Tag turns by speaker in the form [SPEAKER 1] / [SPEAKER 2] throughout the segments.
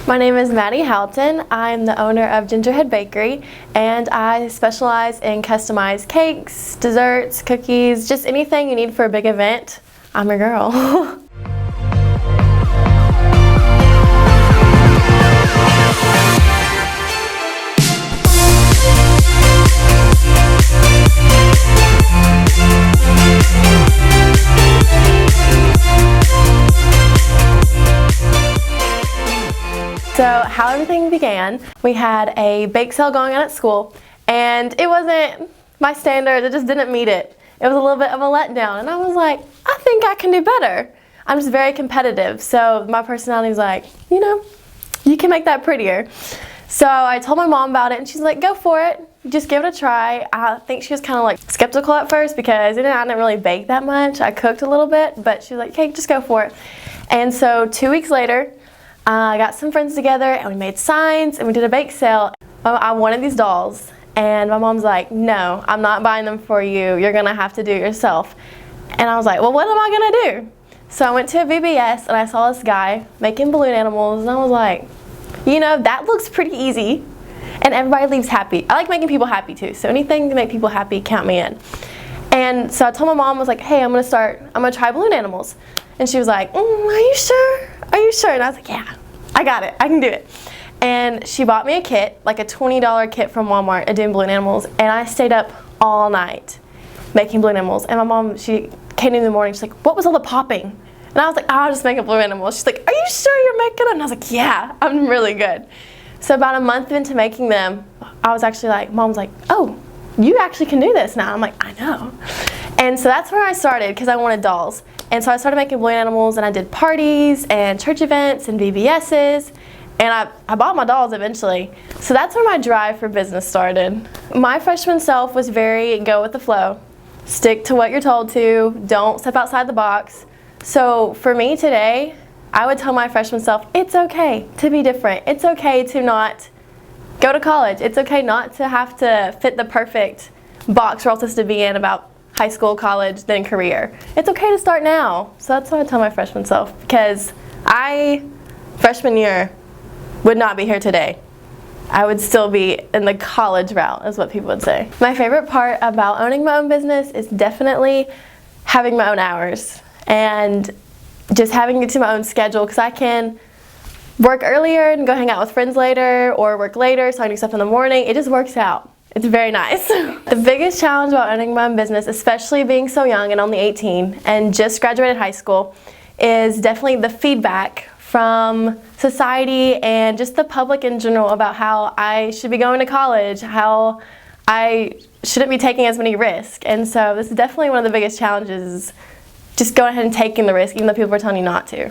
[SPEAKER 1] My name is Maddie Howton. I'm the owner of Gingerhead Bakery, and I specialize in customized cakes, desserts, cookies, just anything you need for a big event. I'm your girl. So how everything began, we had a bake sale going on at school, and it wasn't my standards, it just didn't meet it. It was a little bit of a letdown, and I was like, I think I can do better. I'm just very competitive, so my personality was like, you can make that prettier. So I told my mom about it, and she's like, go for it, just give it a try. I think she was kind of like skeptical at first because I didn't really bake that much. I cooked a little bit, but she was like, okay, just go for it. And so 2 weeks later, I got some friends together and we made signs and we did a bake sale. I wanted these dolls and my mom's like, no, I'm not buying them for you. You're gonna have to do it yourself. And I was like, well, what am I gonna do? So I went to a VBS and I saw this guy making balloon animals and I was like, that looks pretty easy and everybody leaves happy. I like making people happy too, so anything to make people happy, count me in. And so I told my mom, I was like, hey, I'm gonna try balloon animals. And she was like, are you sure? Are you sure? And I was like, yeah, I got it. I can do it. And she bought me a kit, like a $20 kit from Walmart of doing balloon animals. And I stayed up all night making balloon animals. And my mom, she came in the morning. She's like, what was all the popping? And I was like, I'll just make a balloon animal. She's like, are you sure you're making them? And I was like, yeah, I'm really good. So about a month into making them, I was actually like, Mom's like, oh, you actually can do this now. I'm like, I know. And so that's where I started because I wanted dolls. And so I started making balloon animals and I did parties and church events and VBS's and I bought my dolls eventually. So that's where my drive for business started. My freshman self was very go with the flow. Stick to what you're told to, don't step outside the box. So for me today, I would tell my freshman self, it's okay to be different. It's okay to not go to college. It's okay not to have to fit the perfect box we're all supposed to be in about high school, college, then career. It's okay to start now. So that's what I tell my freshman self because freshman year, would not be here today. I would still be in the college route is what people would say. My favorite part about owning my own business is definitely having my own hours and just having it to my own schedule because I can work earlier and go hang out with friends later or work later so I can do stuff in the morning. It just works out. It's very nice. The biggest challenge about owning my own business, especially being so young and only 18 and just graduated high school, is definitely the feedback from society and just the public in general about how I should be going to college, how I shouldn't be taking as many risks. And so this is definitely one of the biggest challenges is just going ahead and taking the risk even though people are telling you not to.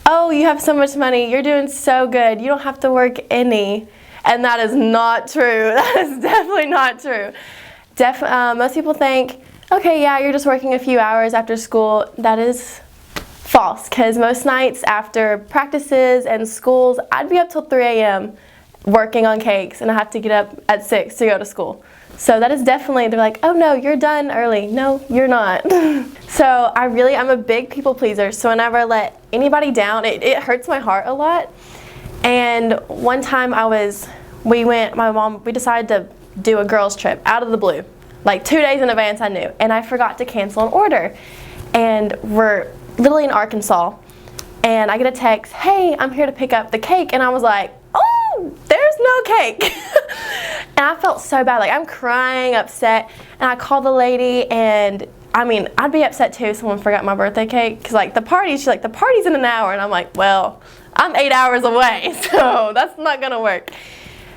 [SPEAKER 1] Oh, you have so much money, you're doing so good, you don't have to work any. And that is not true. That is definitely not true. Most people think, okay, yeah, you're just working a few hours after school. That is false, because most nights after practices and schools, I'd be up till 3 a.m. working on cakes, and I have to get up at 6 to go to school. So that is definitely, they're like, oh no, you're done early. No, you're not. So I'm a big people pleaser, so whenever I let anybody down, it hurts my heart a lot. And one time we decided to do a girls trip out of the blue. Like 2 days in advance I knew, and I forgot to cancel an order. And we're literally in Arkansas, and I get a text, hey, I'm here to pick up the cake, and I was like, oh, there's no cake. And I felt so bad, like I'm crying, upset, and I called the lady, and I'd be upset too if someone forgot my birthday cake, because like she's like, the party's in an hour, and I'm like, well, I'm 8 hours away, so that's not gonna work.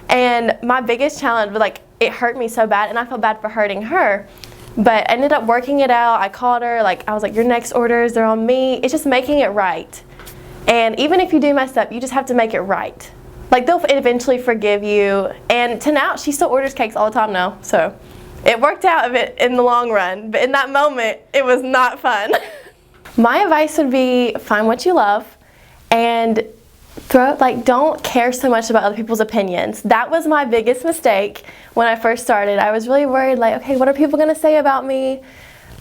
[SPEAKER 1] And my biggest challenge was like, it hurt me so bad, and I felt bad for hurting her, but I ended up working it out. I called her, like I was like, your next orders, they're on me. It's just making it right. And even if you do mess up, you just have to make it right. Like they'll eventually forgive you. And to now, she still orders cakes all the time now, so it worked out a bit in the long run, but in that moment, it was not fun. My advice would be find what you love and don't care so much about other people's opinions. That was my biggest mistake when I first started. I was really worried, like, okay, what are people gonna say about me?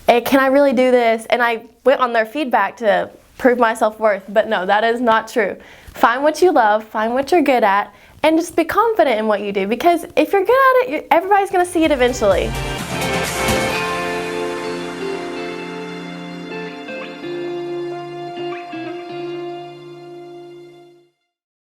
[SPEAKER 1] Can I really do this? And I went on their feedback to prove my self-worth. But no, that is not true. Find what you love, find what you're good at, and just be confident in what you do, because if you're good at it, everybody's going to see it eventually.